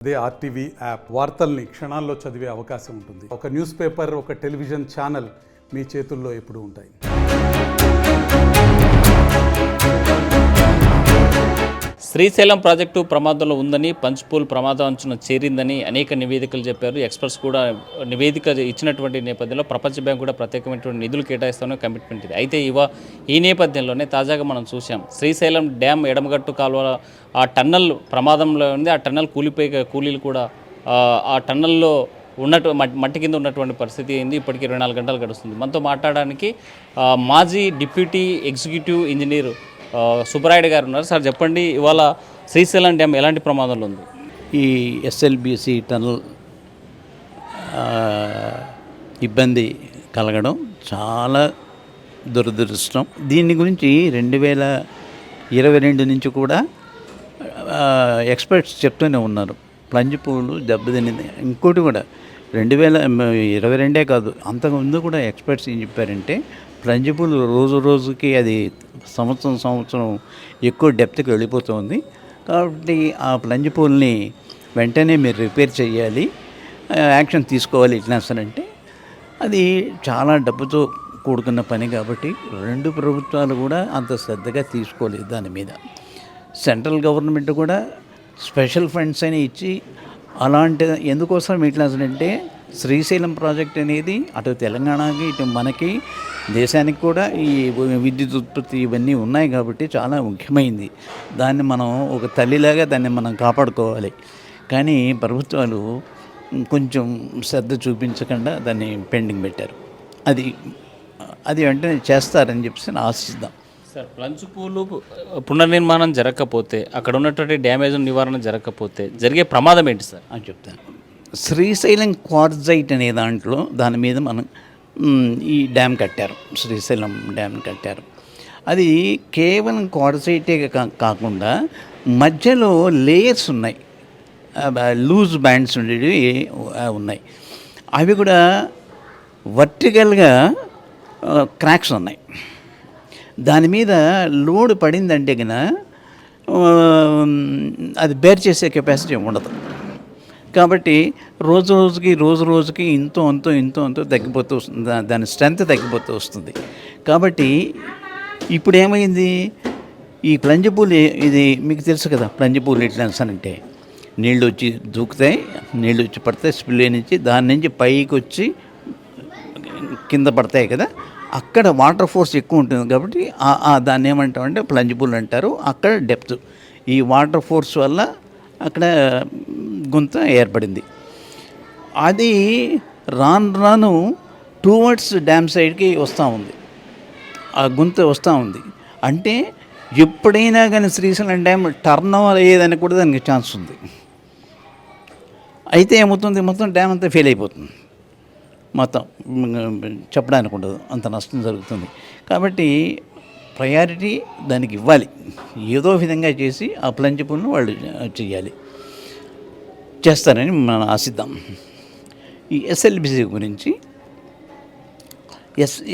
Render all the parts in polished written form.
అదే RTV app వార్తల్ని క్షణాల్లో చదివే అవకాశం ఉంటుంది. ఒక న్యూస్ పేపర్, ఒక టెలివిజన్ ఛానల్ మీ చేతుల్లో ఎప్పుడూ ఉంటాయి. శ్రీశైలం ప్రాజెక్టు ప్రమాదంలో ఉందని, పంచ్పూల్ ప్రమాదం అంచున చేరిందని అనేక నివేదికలు చెప్పారు. ఎక్స్పర్ట్స్ కూడా నివేదిక ఇచ్చినటువంటి నేపథ్యంలో ప్రపంచ బ్యాంక్ కూడా ప్రత్యేకమైనటువంటి నిధులు కేటాయిస్తామని కమిట్మెంట్ ఇది. అయితే ఈ నేపథ్యంలోనే తాజాగా మనం చూసాం, శ్రీశైలం డ్యామ్ ఎడమగట్టు కాలువ ఆ టన్నల్ ప్రమాదంలో ఉంది. ఆ టన్నల్ కూలిపోయి కూలీలు కూడా ఆ టన్నల్లో మట్టి కింద ఉన్నటువంటి పరిస్థితి అయింది. ఇప్పటికీ 24 గంటలు గడుస్తుంది. మనతో మాట్లాడడానికి మాజీ డిప్యూటీ ఎగ్జిక్యూటివ్ ఇంజనీర్ సుబ్బరాయుడు గారు ఉన్నారు. సార్ చెప్పండి, ఇవాళ శ్రీశైలం డ్యామ్ ఎలాంటి ప్రమాదంలో ఉంది? ఈ ఎస్ఎల్బిసి టనల్ ఇబ్బంది కలగడం చాలా దురదృష్టం. దీని గురించి 2022 నుంచి కూడా ఎక్స్పర్ట్స్ చెప్తూనే ఉన్నారు. ప్లంజ్ పూలు దెబ్బతినింది. ఇంకోటి కూడా 2022 కాదు, అంతకుముందు కూడా ఎక్స్పర్ట్స్ ఏం చెప్పారంటే, ప్లంజ్ పూలు రోజు రోజుకి అది సంవత్సరం ఎక్కువ డెప్త్కి వెళ్ళిపోతుంది. కాబట్టి ఆ ప్లంజ్ పూల్ని వెంటనే మీరు రిపేర్ చేయాలి, యాక్షన్ తీసుకోవాలి ఇట్లా అంటే, అది చాలా డబ్బుతో కూడుకున్న పని. కాబట్టి 2 ప్రభుత్వాలు కూడా అంత శ్రద్ధగా తీసుకోలేదు దాని మీద. సెంట్రల్ గవర్నమెంట్ కూడా స్పెషల్ ఫండ్స్ అని ఇచ్చి అలాంటి ఎందుకోసం ఇట్లా అంటే, శ్రీశైలం ప్రాజెక్ట్ అనేది అటు తెలంగాణకి ఇటు మనకి దేశానికి కూడా ఈ విద్యుత్ ఉత్పత్తి ఇవన్నీ ఉన్నాయి కాబట్టి చాలా ముఖ్యమైనది. దాన్ని మనం ఒక తల్లిలాగా దాన్ని మనం కాపాడుకోవాలి. కానీ ప్రభుత్వాలు కొంచెం శ్రద్ధ చూపించకుండా దాన్ని పెండింగ్ పెట్టారు. అది వెంటనే చేస్తారని చెప్పేసి ఆశిద్దాం. సార్, ప్లంజ్ పూలు పునర్నిర్మాణం జరగకపోతే, అక్కడ ఉన్నటువంటి డ్యామేజ్ నివారణ జరగకపోతే జరిగే ప్రమాదం ఏంటి సార్ అని చెప్తాను. శ్రీశైలం క్వార్జైట్ అనే దాని మీద మనం ఈ డ్యామ్ కట్టారు, శ్రీశైలం డ్యామ్ కట్టారు. అది కేవలం క్వార్జైటే కాకుండా మధ్యలో లేయర్స్ ఉన్నాయి, లూజ్ బ్యాండ్స్ ఉండేవి ఉన్నాయి. అవి కూడా వర్టికల్గా క్రాక్స్ ఉన్నాయి. దాని మీద లోడ్ పడిందంటే కనుక అది బేర్ చేసే కెపాసిటీ ఉండదు. కాబట్టి రోజు రోజుకి ఇంతో తగ్గిపోతూ వస్తుంది, దాని స్ట్రెంత్ తగ్గిపోతూ వస్తుంది. కాబట్టి ఇప్పుడు ఏమైంది, ఈ ప్లంజ్ పూల్ ఇది మీకు తెలుసు కదా, ప్లంజ్ పూల్ ఎట్లా అంటే నీళ్ళు వచ్చి దూకుతాయి, నీళ్ళు వచ్చి పడతాయి స్పిల్ నుంచి, దాని నుంచి పైకి వచ్చి కింద పడతాయి కదా, అక్కడ వాటర్ ఫోర్స్ ఎక్కువ ఉంటుంది. కాబట్టి దాన్ని ఏమంటామంటే ప్లంజ్ పూల్ అంటారు. అక్కడ డెప్త్, ఈ వాటర్ ఫోర్స్ వల్ల అక్కడ గుంత ఏర్పడింది. అది రాను టువర్డ్స్ డ్యామ్ సైడ్కి వస్తూ ఉంది, ఆ గుంత వస్తూ ఉంది. అంటే ఎప్పుడైనా కానీ శ్రీశైలం డ్యామ్ టర్న్ అయ్యేదని కూడా దానికి ఛాన్స్ ఉంది. అయితే ఏమవుతుంది, మొత్తం డ్యామ్ అంతా ఫెయిల్ అయిపోతుంది, మొత్తం చెప్పడానికి ఉండదు, అంత నష్టం జరుగుతుంది. కాబట్టి ప్రయారిటీ దానికి ఇవ్వాలి, ఏదో విధంగా చేసి ఆ ప్లంజ్ పూల్ను వాళ్ళు చేస్తారని మనం ఆశిద్దాం. ఈ ఎస్ఎల్బిసి గురించి,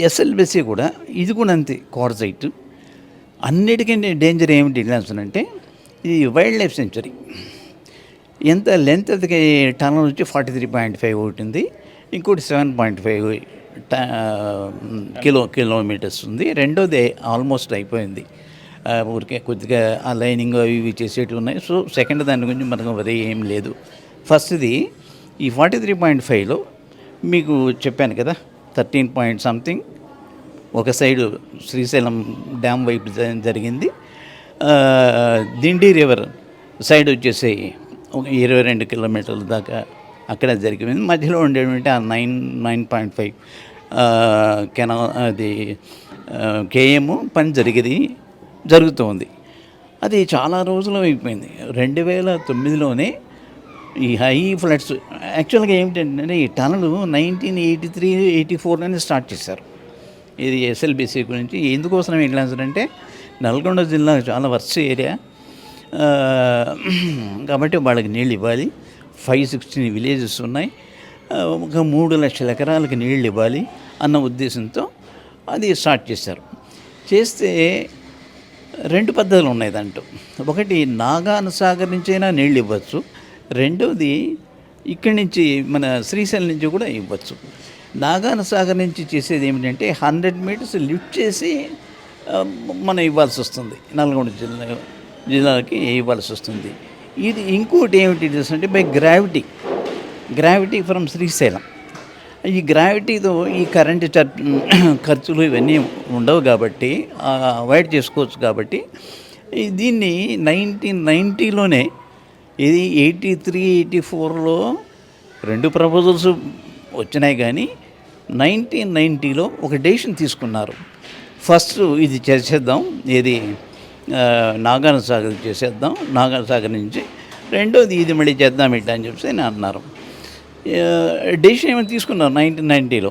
ఎస్ఎల్బిసి కూడా ఇది కూడా అంతే, క్వార్జైట్. అన్నిటికంటే డేంజర్ ఏమిటి అంటే, ఇది వైల్డ్ లైఫ్ సెంచరీ. ఎంత లెంత్ అది టనల్ వచ్చి 43.5 ఉంటుంది, ఇంకోటి 7.5 కిలోమీటర్స్ ఉంది. రెండోది ఆల్మోస్ట్ అయిపోయింది, ఊరికే కొద్దిగా ఆ లైనింగ్ అవి ఇవి చేసేటివి ఉన్నాయి. సో సెకండ్ దాని గురించి మనకు అదే ఏం లేదు. ఫస్ట్ది ఈ 43.5లో మీకు చెప్పాను కదా, 13 పాయింట్ సంథింగ్ ఒక సైడు శ్రీశైలం డ్యామ్ వైపు జరిగింది. దిండి రివర్ సైడ్ వచ్చేసి 22 కిలోమీటర్ల దాకా అక్కడ జరిగింది. మధ్యలో ఉండేటువంటి ఆ 9.5 అది కేఎం పని జరుగుతుంది. అది చాలా రోజులు అయిపోయింది. 2009లోనే ఈ హై ఫ్లడ్స్, యాక్చువల్గా ఏమిటంటే ఈ టనల్ 1983-84లోనే స్టార్ట్ చేశారు. ఇది ఎస్ఎల్బిసి గురించి ఎందుకోసం ఎట్లా అంటే, నల్గొండ జిల్లా చాలా వర్స్ట్ ఏరియా కాబట్టి వాళ్ళకి నీళ్ళు ఇవ్వాలి. 516 విలేజెస్ ఉన్నాయి, ఒక 3 లక్షల ఎకరాలకు నీళ్ళు ఇవ్వాలి అన్న ఉద్దేశంతో అది స్టార్ట్ చేశారు. చేస్తే 2 పద్ధతులు ఉన్నాయి దాంట్లో. ఒకటి నాగార్జున సాగర్ నుంచైనా నీళ్ళు ఇవ్వచ్చు, రెండవది ఇక్కడి నుంచి మన శ్రీశైలం నుంచి కూడా ఇవ్వచ్చు. నాగార్జున సాగర్ నుంచి చేసేది ఏమిటంటే 100 మీటర్స్ లిఫ్ట్ చేసి మనం ఇవ్వాల్సి వస్తుంది, నల్గొండ జిల్లాకి ఇవ్వాల్సి వస్తుంది. ఇది ఇంకోటి ఏమిటి అంటే బై గ్రావిటీ ఫ్రమ్ శ్రీశైలం. ఈ గ్రావిటీతో ఈ కరెంటు ఖర్చులు ఇవన్నీ ఉండవు కాబట్టి అవాయిడ్ చేసుకోవచ్చు. కాబట్టి దీన్ని 1990లోనే, ఇది 83, 84లో 2 ప్రపోజల్స్ వచ్చినాయి. కానీ 1990లో ఒక డెసిషన్ తీసుకున్నారు. ఫస్ట్ ఇది చేసేద్దాం, ఇది నాగార్జున సాగర్ చేసేద్దాం, నాగార్జున సాగర్ నుంచి. రెండోది ఇది మళ్ళీ చేద్దాం ఇట్లా అని చెప్పి అన్నారు. డెసిషన్ ఏమైనా తీసుకున్నారు 1990లో.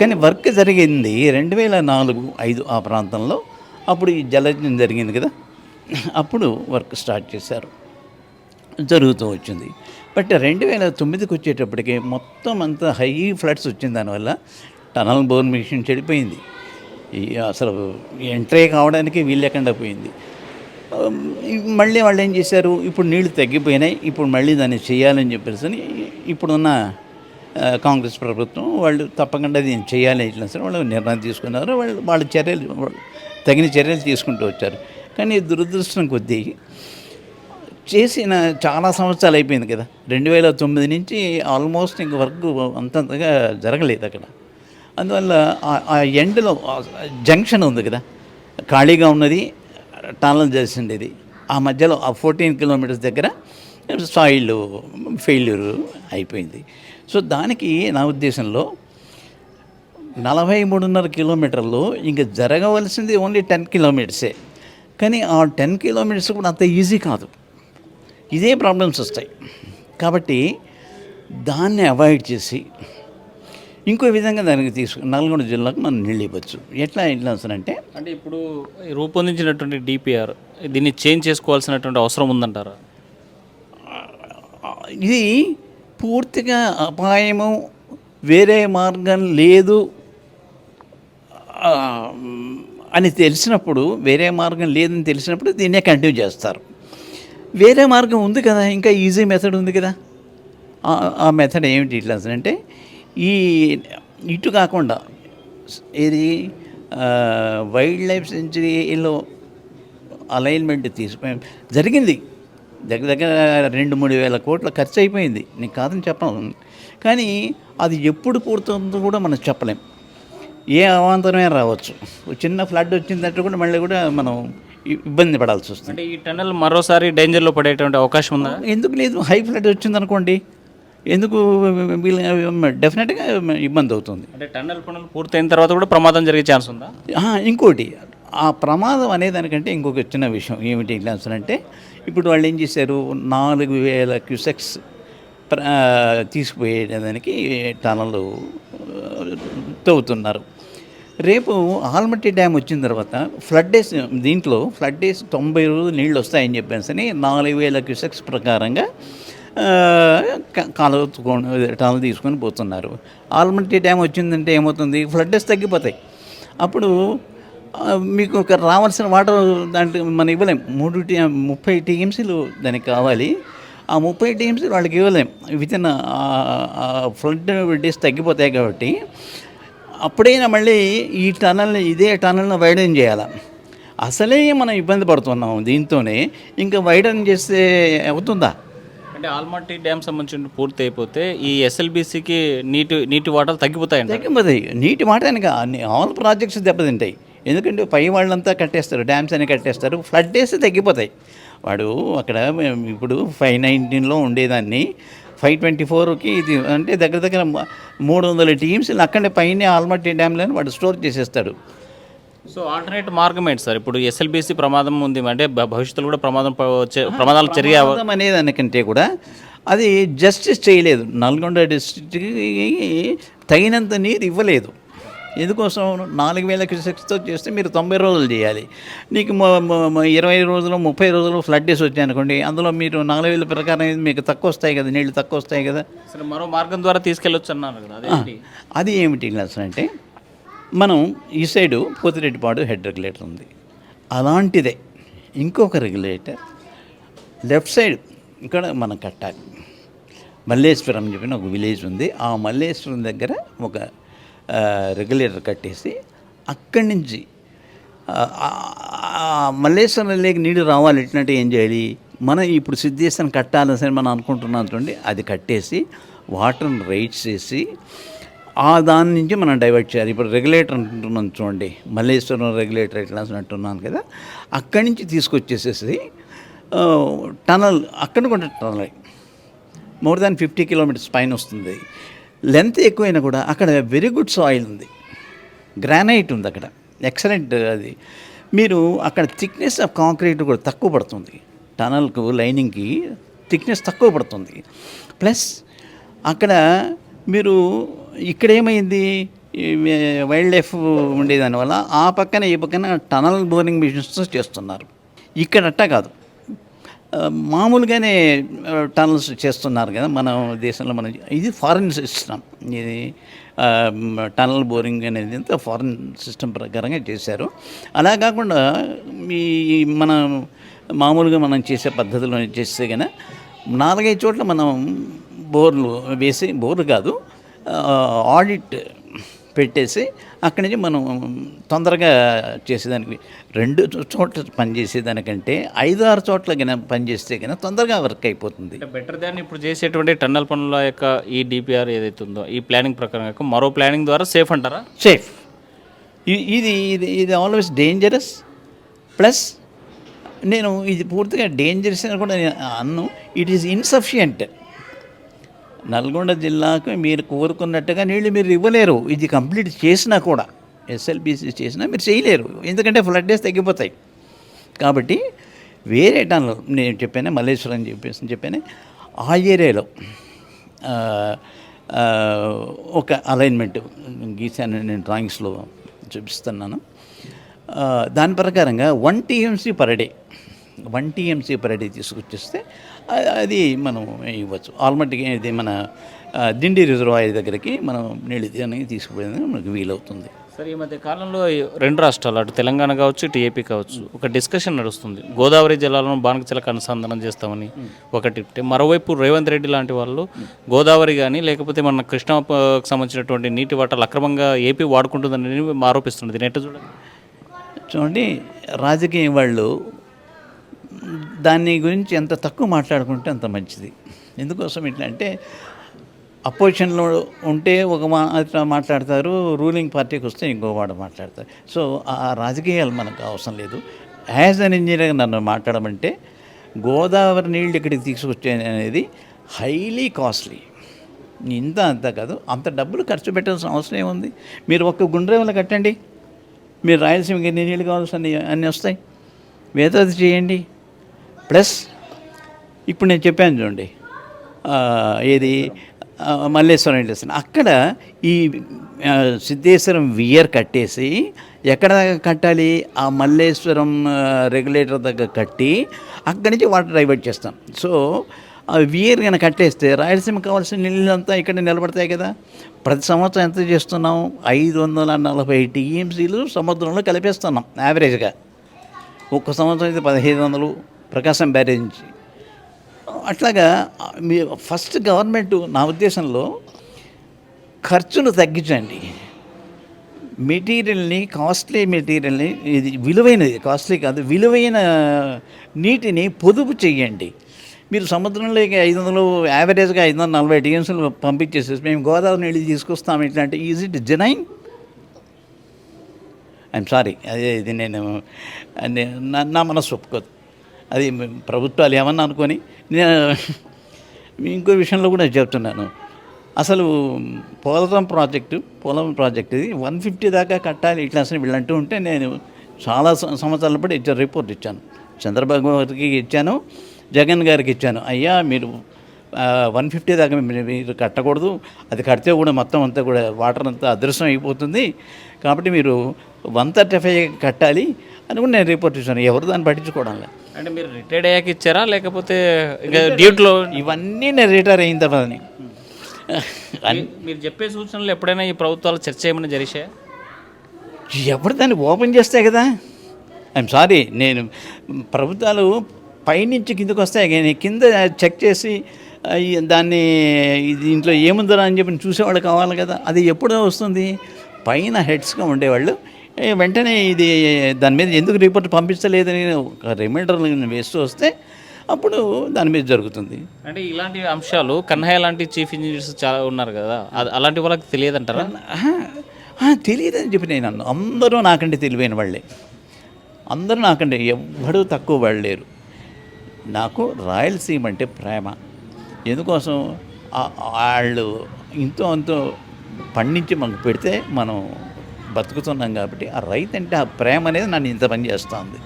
కానీ వర్క్ జరిగింది 2004-05 ఆ ప్రాంతంలో. అప్పుడు ఈ జలయజ్ఞం జరిగింది కదా, అప్పుడు వర్క్ స్టార్ట్ చేశారు, జరుగుతూ వచ్చింది. బట్ 2009కి వచ్చేటప్పటికి మొత్తం అంతా హై ఫ్లడ్స్ వచ్చింది. దానివల్ల టనల్ బోర్ మిషన్ చెడిపోయింది, అసలు ఎంట్రీ కావడానికి వీలు లేకుండా పోయింది. మళ్ళీ వాళ్ళు ఏం చేశారు, ఇప్పుడు నీళ్లు తగ్గిపోయినాయి, ఇప్పుడు మళ్ళీ దాన్ని చేయాలని చెప్పేసి ఇప్పుడున్న కాంగ్రెస్ ప్రభుత్వం వాళ్ళు తప్పకుండా దీన్ని చేయాలి ఇట్లా సరే వాళ్ళు నిర్ణయం తీసుకున్నారు. వాళ్ళ తగిన చర్యలు తీసుకుంటూ వచ్చారు. కానీ దురదృష్టం కొద్దీ చేసిన చాలా సంవత్సరాలు అయిపోయింది కదా, 2009 నుంచి ఆల్మోస్ట్ ఇంక వర్క్ అంతంతగా జరగలేదు అక్కడ. అందువల్ల ఆ ఎండ్లో జంక్షన్ ఉంది కదా, ఖాళీగా ఉన్నది, టనల్ చేసిండేది, ఆ మధ్యలో ఆ 14 కిలోమీటర్స్ దగ్గర సాయిల్ ఫెయిల్యూర్ అయిపోయింది. సో దానికి నా ఉద్దేశంలో 43.5 కిలోమీటర్లు ఇంకా జరగవలసింది ఓన్లీ 10 కిలోమీటర్సే. కానీ ఆ 10 కిలోమీటర్స్ కూడా అంత ఈజీ కాదు, ఇదే ప్రాబ్లమ్స్ వస్తాయి. కాబట్టి దాన్ని అవాయిడ్ చేసి ఇంకో విధంగా దానికి నల్గొండ జిల్లాకు మనం నీళ్ళు ఇవ్వచ్చు. ఎట్లా అంటే ఇప్పుడు రూపొందించినటువంటి డిపిఆర్ దీన్ని చేంజ్ చేసుకోవాల్సినటువంటి అవసరం ఉందంటారా? ఇది పూర్తిగా అపాయము, వేరే మార్గం లేదు అని తెలిసినప్పుడు, దీన్నే కంటిన్యూ చేస్తారు. వేరే మార్గం ఉంది కదా, ఇంకా ఈజీ మెథడ్ ఉంది కదా. ఆ మెథడ్ ఏమిటి ఇట్లా అంటే ఇటు కాకుండా ఇది వైల్డ్ లైఫ్ సెంచరీలో అలైన్మెంట్ జరిగింది. దగ్గర 2-3 వేల కోట్ల ఖర్చు అయిపోయింది, నీకు కాదని చెప్పను. కానీ అది ఎప్పుడు పూర్తవుతుందో కూడా మనం చెప్పలేం, ఏ అవాంతరమే రావచ్చు. చిన్న ఫ్లడ్ వచ్చిందంటే కూడా మళ్ళీ కూడా మనం ఇబ్బంది పడాల్సి వస్తుంది. అంటే ఈ టన్నెల్ మరోసారి డేంజర్లో పడేటువంటి అవకాశం ఉందా? ఎందుకు లేదు, హై ఫ్లడ్ వచ్చిందనుకోండి, ఎందుకు డెఫినెట్గా ఇబ్బంది అవుతుంది. అంటే టన్నెల్ పనులు పూర్తయిన తర్వాత కూడా ప్రమాదం జరిగే ఛాన్స్ ఉందా? ఇంకోటి, ఆ ప్రమాదం అనేదానికంటే ఇంకొక చిన్న విషయం ఏమిటి అంటే, ఇప్పుడు వాళ్ళు ఏం చేశారు, 4,000 క్యూసెక్స్ తీసుకుపోయేదానికి టనలు తవ్వుతున్నారు. రేపు ఆల్మట్టి డ్యామ్ వచ్చిన తర్వాత ఫ్లడ్ డేస్ 90 రోజులు నీళ్ళు వస్తాయని చెప్పేసి 4,000 క్యూసెక్స్ ప్రకారంగా టనల్ తీసుకొని పోతున్నారు. ఆల్మట్టి డ్యామ్ వచ్చిందంటే ఏమవుతుంది, ఫ్లడ్ డేస్ తగ్గిపోతాయి. అప్పుడు మీకు ఒక రావాల్సిన వాటర్ దాంట్లో మనం ఇవ్వలేం. 30 టీఎంసీలు దానికి కావాలి. ఆ 30 టీఎంసీలు వాళ్ళకి ఇవ్వలేం. వితిన్ ఫ్లడ్ డేస్ తగ్గిపోతాయి. కాబట్టి అప్పుడైనా మళ్ళీ ఇదే టనల్ని వైడన్ చేయాలి. అసలే మనం ఇబ్బంది పడుతున్నాం దీంతోనే, ఇంకా వైడన్ చేస్తే అవుతుందా? అంటే ఆల్మట్టి డ్యామ్ సంబంధించిన పూర్తి అయిపోతే ఈ ఎస్ఎల్బీసీకి నీటి వాటర్ తగ్గిపోతాయి. నీటి వాటానికి ఆల్ ప్రాజెక్ట్స్ దెబ్బతింటాయి. ఎందుకంటే పై వాళ్ళంతా కట్టేస్తారు, డ్యామ్స్ అని కట్టేస్తారు, ఫ్లడ్ డేస్ తగ్గిపోతాయి. వాడు అక్కడ ఇప్పుడు 519లో ఉండేదాన్ని 524కి ఇది అంటే దగ్గర 300 టీమ్స్ని అక్కడే పైన ఆల్మట్టి డ్యామ్లను వాడు స్టోర్ చేసేస్తాడు. సో ఆల్టర్నేట్ మార్గం ఏంటి సార్? ఇప్పుడు ఎస్ఎల్బీసీ ప్రమాదం ఉంది అంటే భవిష్యత్తులో కూడా ప్రమాదాలు జరిగే అనేదానికంటే కూడా అది జస్టిస్ చేయలేదు. నల్గొండ డిస్ట్రిక్ట్కి తగినంత నీరు ఇవ్వలేదు. ఎందుకోసం 4,000 క్యూసెక్స్తో చేస్తే మీరు 90 రోజులు చేయాలి. నీకు 20 రోజులు 30 రోజులు ఫ్లడ్ డేస్ వచ్చాయనుకోండి, అందులో మీరు 4,000 ప్రకారం మీకు తక్కువ వస్తాయి కదా, నీళ్ళు తక్కువ వస్తాయి కదా. అసలు మరో మార్గం ద్వారా తీసుకెళ్ళొచ్చు అన్నారు కదా, అది ఏమిటి అంటే మనం ఈ సైడు పోతిరెడ్డిపాడు హెడ్ రెగ్యులేటర్ ఉంది, అలాంటిదే ఇంకొక రెగ్యులేటర్ లెఫ్ట్ సైడ్ ఇక్కడ మనం కట్టాలి. మల్లేశ్వరం అని చెప్పిన ఒక విలేజ్ ఉంది. ఆ మల్లేశ్వరం దగ్గర ఒక రెగ్యులేటర్ కట్టేసి అక్కడి నుంచి మల్లేశ్వరం లేక నీళ్ళు రావాలి ఎట్లంటే ఏం చేయాలి, మనం ఇప్పుడు సిద్ధేశ్వరం కట్టాలని సరే మనం అనుకుంటున్నాం చూడండి, అది కట్టేసి వాటర్ని రైట్ చేసి దాని నుంచి మనం డైవర్ట్ చేయాలి. ఇప్పుడు రెగ్యులేటర్ అంటున్నాం చూడండి, మల్లేశ్వరం రెగ్యులేటర్ ఎట్లా అంటున్నాను కదా, అక్కడి నుంచి తీసుకొచ్చేసేసి టనల్, అక్కడ కూడా టనల్ మోర్ దాన్ 50 కిలోమీటర్స్ పైన వస్తుంది. లెంత్ ఎక్కువైనా కూడా అక్కడ వెరీ గుడ్ సాయిల్ ఉంది, గ్రానైట్ ఉంది అక్కడ, ఎక్సలెంట్. అది మీరు అక్కడ థిక్నెస్ ఆఫ్ కాంక్రీట్ కూడా తక్కువ పడుతుంది, టనల్కు లైనింగ్కి థిక్నెస్ తక్కువ పడుతుంది. ప్లస్ అక్కడ మీరు ఇక్కడ ఏమైంది, వైల్డ్ లైఫ్ ఉండేదానివల్ల ఆ పక్కన ఈ పక్కన టనల్ బోరింగ్ మిషన్స్ చేస్తున్నారు. ఇక్కడ అట్టా కాదు, మామూలుగానే టనల్స్ చేస్తున్నారు కదా మన దేశంలో. మన ఇది ఫారిన్ సిస్టమ్, ఇది టనల్ బోరింగ్ అనేది అంతా ఫారిన్ సిస్టమ్ ప్రకారంగా చేశారు. అలా కాకుండా మన మామూలుగా మనం చేసే పద్ధతిలో చేస్తే కనుక 4-5 చోట్ల మనం బోర్లు వేసి, బోర్లు కాదు ఆడిట్ పెట్టేసి అక్కడి నుంచి మనం తొందరగా చేసేదానికి 2 చోట్ల పనిచేసేదానికంటే 5-6 చోట్ల కన్నా పనిచేస్తే కన్నా తొందరగా వర్క్ అయిపోతుంది. బెటర్ దాన్ని ఇప్పుడు చేసేటువంటి టన్నల్ పనుల యొక్క ఈ డిపిఆర్ ఏదైతే ఉందో ఈ ప్లానింగ్ ప్రకారం మరో ప్లానింగ్ ద్వారా సేఫ్ అంటారా? సేఫ్. ఇది ఇది ఇది ఆల్వేస్ డేంజరస్. ప్లస్ నేను ఇది పూర్తిగా డేంజరస్ అని కూడా అన్ను, ఇట్ ఈజ్ ఇన్సఫిషియంట్. నల్గొండ జిల్లాకు మీరు కోరుకున్నట్టుగా నీళ్ళు మీరు ఇవ్వలేరు. ఇది కంప్లీట్ చేసినా కూడా, ఎస్ఎల్బీసీ చేసినా మీరు చేయలేరు, ఎందుకంటే ఫ్లడ్ డేస్ తగ్గిపోతాయి. కాబట్టి వేరే టన్నులు నేను చెప్పాను, మల్లేశ్వరం చెప్పాను, ఆ ఏరియాలో ఒక అలైన్మెంట్ గీసాను, నేను డ్రాయింగ్స్లో చూపిస్తున్నాను. దాని ప్రకారంగా 1 TMC per day, 1 TMC per day తీసుకొచ్చేస్తే అది మనం ఇవ్వచ్చు. ఆల్మట్టికి ఇది మన దిండి రిజర్వాయర్ దగ్గరికి మనం నీళ్ళు తీసుకుపోయేందుకు మనకు వీలవుతుంది. సార్, ఈ మధ్య కాలంలో 2 రాష్ట్రాలు, అటు తెలంగాణ కావచ్చు ఇటు ఏపీ కావచ్చు, ఒక డిస్కషన్ నడుస్తుంది. గోదావరి జలాలను బాణకచలకు అనుసంధానం చేస్తామని ఒకటి. మరోవైపు రేవంత్ రెడ్డి లాంటి వాళ్ళు గోదావరి కానీ లేకపోతే మన కృష్ణాకు సంబంధించినటువంటి నీటి వాటాలు అక్రమంగా ఏపీ వాడుకుంటుందని ఆరోపిస్తున్నది. నెట్ చూడండి, రాజకీయ వాళ్ళు దాని గురించి ఎంత తక్కువ మాట్లాడుకుంటే అంత మంచిది. ఎందుకోసం ఇట్లా అంటే, అపోజిషన్లో ఉంటే ఒక మాట్లాడతారు, రూలింగ్ పార్టీకి వస్తే ఇంకో వాడు మాట్లాడతారు. సో ఆ రాజకీయాలు మనకు అవసరం లేదు. యాజ్ అన్ ఇంజనీర్గా నన్ను మాట్లాడమంటే, గోదావరి నీళ్ళు ఇక్కడికి తీసుకొచ్చే అనేది హైలీ కాస్ట్లీ. అంత కాదు, అంత డబ్బులు ఖర్చు పెట్టాల్సిన అవసరం ఏముంది. మీరు ఒక్క గుండ్రేవల కట్టండి, మీరు రాయలసీమకి ఎన్ని నీళ్ళు కావాల్సిన అన్నీ వస్తాయి, వేదాది చేయండి. ప్లస్ ఇప్పుడు నేను చెప్పాను చూడండి, ఏది మల్లేశ్వరం వెళ్ళేస్తాను, అక్కడ ఈ సిద్ధేశ్వరం వియర్ కట్టేసి ఎక్కడ కట్టాలి, ఆ మల్లేశ్వరం రెగ్యులేటర్ దగ్గర కట్టి అక్కడి నుంచి వాటర్ డైవర్ట్ చేస్తాం. సో ఆ వియర్ కనుక కట్టేస్తే రాయలసీమ కావాల్సిన నీళ్ళంతా ఇక్కడ నిలబడతాయి కదా. ప్రతి సంవత్సరం ఎంత చేస్తున్నాం, 540 TMCలు సముద్రంలో కలిపేస్తున్నాం యావరేజ్గా. ఒక్క సంవత్సరం అయితే 1500 ప్రకాశం బ్యారేజ్ నుంచి. అట్లాగా మీ ఫస్ట్ గవర్నమెంట్ నా ఉద్దేశంలో ఖర్చును తగ్గించండి, మెటీరియల్ని, కాస్ట్లీ మెటీరియల్ని, ఇది విలువైనది, కాస్ట్లీ కాదు, విలువైన నీటిని పొదుపు చెయ్యండి. మీరు సముద్రంలోకి 500 యావరేజ్గా 540 TMCలు పంపించేసేసి మేము గోదావరి నీళ్ళు తీసుకొస్తాం ఇట్లా అంటే, is it genuine? I'm sorry, అదే ఇది నేను నా మనసు ఒప్పుకోదు. అది ప్రభుత్వాలు ఏమన్నా అనుకొని, నేను ఇంకో విషయంలో కూడా చెప్తున్నాను. అసలు పోలవరం ప్రాజెక్టు ఇది 150 దాకా కట్టాలి ఇట్లా అసలు వీళ్ళంటూ ఉంటే, నేను చాలా సంవత్సరాల పాటు రిపోర్ట్ ఇచ్చాను, చంద్రబాబు గారికి ఇచ్చాను, జగన్ గారికి ఇచ్చాను. అయ్యా మీరు 150 దాకా మీరు కట్టకూడదు, అది కడితే కూడా మొత్తం అంతా కూడా వాటర్ అంతా అదృశ్యం అయిపోతుంది, కాబట్టి మీరు 135 కట్టాలి అని కూడా నేను రిపోర్ట్ ఇచ్చాను. ఎవరు దాన్ని పట్టించుకోవడం లేదు. అంటే మీరు రిటైర్డ్ అయ్యాక ఇచ్చారా, లేకపోతే డ్యూటీలో? ఇవన్నీ నేను రిటైర్ అయిన తర్వాత మీరు చెప్పే సూచనలు ఎప్పుడైనా ఈ ప్రభుత్వాలు చర్చ ఏమైనా జరిగాయా? ఎవరు దాన్ని ఓపెన్ చేస్తే కదా. ఐఎమ్ సారీ, నేను ప్రభుత్వాలు పైనుంచి కిందకు వస్తే కింద చెక్ చేసి దాన్ని దీంట్లో ఏముందరా అని చెప్పి చూసేవాళ్ళు కావాలి కదా. అది ఎప్పుడో వస్తుంది, పైన హెడ్స్గా ఉండేవాళ్ళు వెంటనే ఇది దాని మీద ఎందుకు రిపోర్ట్ పంపించలేదని ఒక రిమైండర్ వేస్తూ వస్తే అప్పుడు దాని మీద జరుగుతుంది. అంటే ఇలాంటి అంశాలు కన్హయ్య లాంటి చీఫ్ ఇంజనీర్స్ చాలా ఉన్నారు కదా, అలాంటి వాళ్ళకి తెలియదంటారా? తెలియదని చెప్పి నేను అన్నాను. అందరూ నాకంటే తెలివైన వాళ్ళే, అందరూ నాకంటే ఎవ్వడూ తక్కువ వాళ్ళు లేరు. నాకు రాయలసీమ అంటే ప్రేమ. ఎందుకోసం వాళ్ళు ఇంతో అంతో పండించి మనకు పెడితే మనం బతుకుతున్నాం కాబట్టి ఆ రైతు అంటే ఆ ప్రేమ అనేది నన్ను ఇంత పని చేస్తుంది.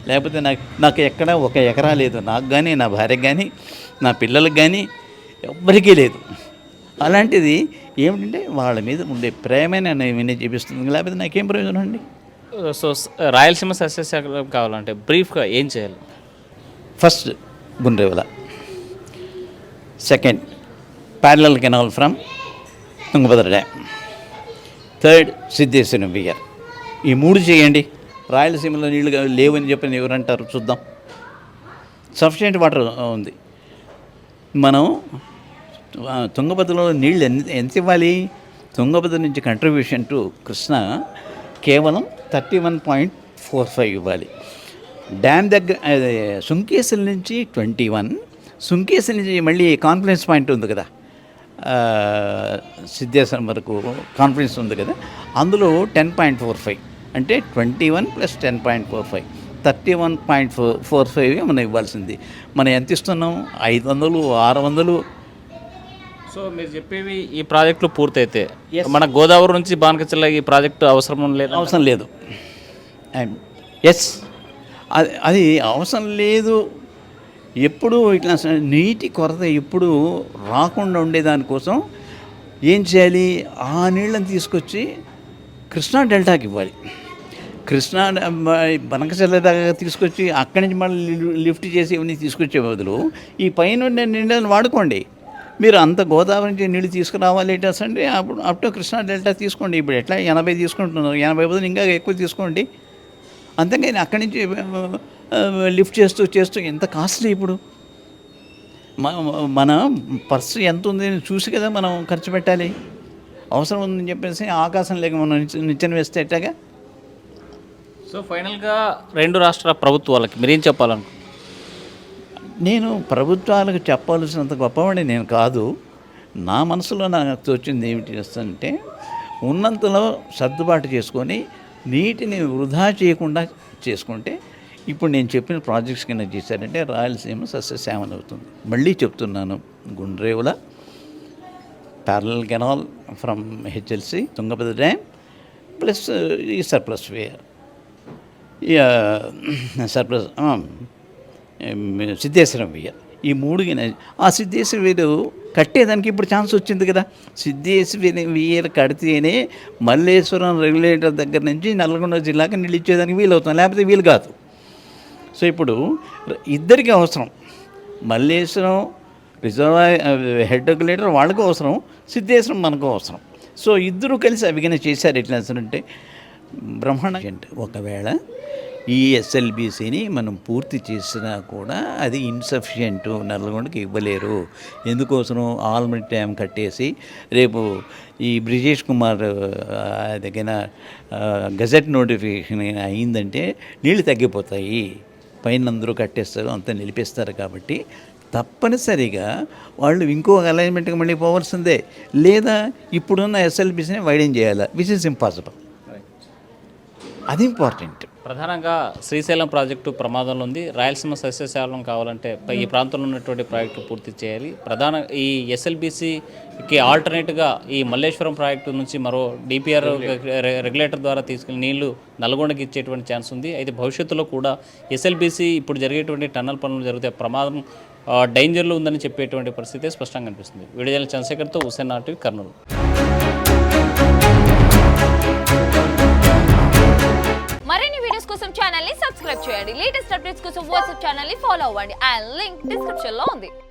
లేకపోతే నాకు ఎక్కడ ఒక ఎకరా లేదు, నాకు కానీ నా భార్యకు కానీ నా పిల్లలకు కానీ ఎవ్వరికీ లేదు. అలాంటిది ఏమిటంటే వాళ్ళ మీద ఉండే ప్రేమే నన్ను వినే చూపిస్తుంది, లేకపోతే నాకేం ప్రయోజనం అండి. సో రాయలసీమ సస్యశాఖ కావాలంటే బ్రీఫ్గా ఏం చేయాలి? First Gundrevula, second parallel canal from Tungabhadra dam, third Siddheswaram weir. ఈ 3 చేయండి. రాయలసీమలో నీళ్లు లేవని చెప్పని ఎవరంటారు? చూద్దాం. సఫిషియెంట్ వాటర్ ఉంది. మనం తుంగభద్రలో నీళ్ళు ఎంత ఇవ్వాలి? తుంగభద్ర నుంచి కంట్రిబ్యూషన్ టు కృష్ణ కేవలం 31.45 ఇవ్వాలి. డ్యామ్ దగ్గర సుంకేశ్వరం నుంచి 21, సుంకేశ్వరం నుంచి మళ్ళీ కాన్ఫరెన్స్ పాయింట్ ఉంది కదా, సిద్ధేశ్వరం వరకు కాన్ఫరెన్స్ ఉంది కదా, అందులో 10.45 అంటే 21 + 10.45 31.45 మనం ఇవ్వాల్సింది. మనం ఎంత ఇస్తున్నాం? 500, 600. సో మీరు చెప్పేవి ఈ ప్రాజెక్టులు పూర్తయితే మన గోదావరి నుంచి బానకచర్ల ఈ ప్రాజెక్టు అవసరం లేదు. ఎస్, అది అవసరం లేదు. ఎప్పుడు ఇట్లా నీటి కొరత ఎప్పుడు రాకుండా ఉండేదానికోసం ఏం చేయాలి? ఆ నీళ్ళని తీసుకొచ్చి కృష్ణా డెల్టాకి ఇవ్వాలి. కృష్ణా బనకచర్ల దాకా తీసుకొచ్చి అక్కడి నుంచి మళ్ళీ లిఫ్ట్ చేసి ఇవన్నీ తీసుకొచ్చే బదులు ఈ పైన నీళ్ళని వాడుకోండి. మీరు అంత గోదావరి నుంచి నీళ్ళు తీసుకురావాలి అంటే అప్ టు కృష్ణా డెల్టా తీసుకోండి. ఇప్పుడు ఎట్లా 80 తీసుకుంటున్నారు, 80 బదులు ఇంకా ఎక్కువ తీసుకోండి. అంతేగాని అక్కడి నుంచి లిఫ్ట్ చేస్తూ ఎంత కాస్ట్లీ. ఇప్పుడు మన పర్సు ఎంత ఉంది చూసి కదా మనం ఖర్చు పెట్టాలి. అవసరం ఉందని చెప్పేసి ఆకాశం లేక మనం నిచ్చెన వేస్తే ఎట్టాగా. సో ఫైనల్గా 2 రాష్ట్రాల ప్రభుత్వాలకి మీరేం చెప్పాలనుకో? నేను ప్రభుత్వాలకు చెప్పాల్సినంత గొప్పవాడి నేను కాదు. నా మనసులో నాకు తోచింది ఏమిటి చేస్తానంటే, ఉన్నంతలో సర్దుబాటు చేసుకొని నీటిని వృధా చేయకుండా చేసుకుంటే ఇప్పుడు నేను చెప్పిన ప్రాజెక్ట్స్ కింద చేశారంటే రాయలసీమ సస్యశ్యామలం అవుతుంది. మళ్ళీ చెప్తున్నాను, Gundrevula, parallel canal from HLC, Tungabhadra dam plus ఈ surplus water, surplus Siddheswaram water. ఈ 3 ఆ సిద్ధేశ్వర వేరు కట్టేదానికి ఇప్పుడు ఛాన్స్ వచ్చింది కదా. సిద్ధేశ్వర వేర్ కడితేనే మల్లేశ్వరం రెగ్యులేటర్ దగ్గర నుంచి నల్గొండ జిల్లాకి నీళ్ళు ఇచ్చేదానికి వీలవుతుంది, లేకపోతే వీలు కాదు. సో ఇప్పుడు ఇద్దరికి అవసరం. మల్లేశ్వరం రిజర్వాయర్ హెడ్ రెగ్యులేటర్ వాళ్ళకు అవసరం, సిద్ధేశ్వరం మనకు అవసరం. సో ఇద్దరు కలిసి అవిగన చేశారు. ఎట్లా అంటే బ్రహ్మాండ. ఒకవేళ ఈ ఎస్ఎల్బీసీని మనం పూర్తి చేసినా కూడా అది ఇన్సఫిషియెంట్, నల్గొండకి ఇవ్వలేరు. ఎందుకోసం? ఆల్మట్టి డ్యామ్ కట్టేసి రేపు ఈ బ్రిజేష్ కుమార్ దగ్గర గజెట్ నోటిఫికేషన్ అయిందంటే నీళ్ళు తగ్గిపోతాయి, పైన అందరూ కట్టేస్తారు, అంతా నిలిపేస్తారు. కాబట్టి తప్పనిసరిగా వాళ్ళు ఇంకో అలైన్మెంట్కి మళ్ళీ పోవాల్సిందే, లేదా ఇప్పుడున్న ఎస్ఎల్బీసీని వైడెన్ చేయాలి, విచ్ ఇస్ ఇంపాసిబుల్. అది ఇంపార్టెంట్. ప్రధానంగా శ్రీశైలం ప్రాజెక్టు ప్రమాదంలో ఉంది. రాయలసీమ సస్యశాలం కావాలంటే ఈ ప్రాంతంలో ఉన్నటువంటి ప్రాజెక్టు పూర్తి చేయాలి. ఈ ఎస్ఎల్బీసీకి ఆల్టర్నేట్గా ఈ మల్లేశ్వరం ప్రాజెక్టు నుంచి మరో డిపిఆర్ రెగ్యులేటర్ ద్వారా తీసుకెళ్లి నీళ్లు నల్గొండకి ఇచ్చేటువంటి ఛాన్స్ ఉంది. అయితే భవిష్యత్తులో కూడా ఎస్ఎల్బీసీ ఇప్పుడు జరిగేటువంటి టన్నల్ పనులు జరిగితే ప్రమాదం డేంజర్లో ఉందని చెప్పేటువంటి పరిస్థితి స్పష్టంగా కనిపిస్తుంది. వీడియో చంద్రశేఖర్తో హుసేన్ ఆర్టీవీ, కర్నూలు. మరిన్ని వీడియోస్ కోసం ఛానల్ ని సబ్స్క్రైబ్ చేయండి. లేటెస్ట్ అప్డేట్స్ కోసం వాట్సాప్ ఛానల్ ని ఫాలో అవ్వండి. ఆ లింక్ డిస్క్రిప్షన్ లో ఉంది.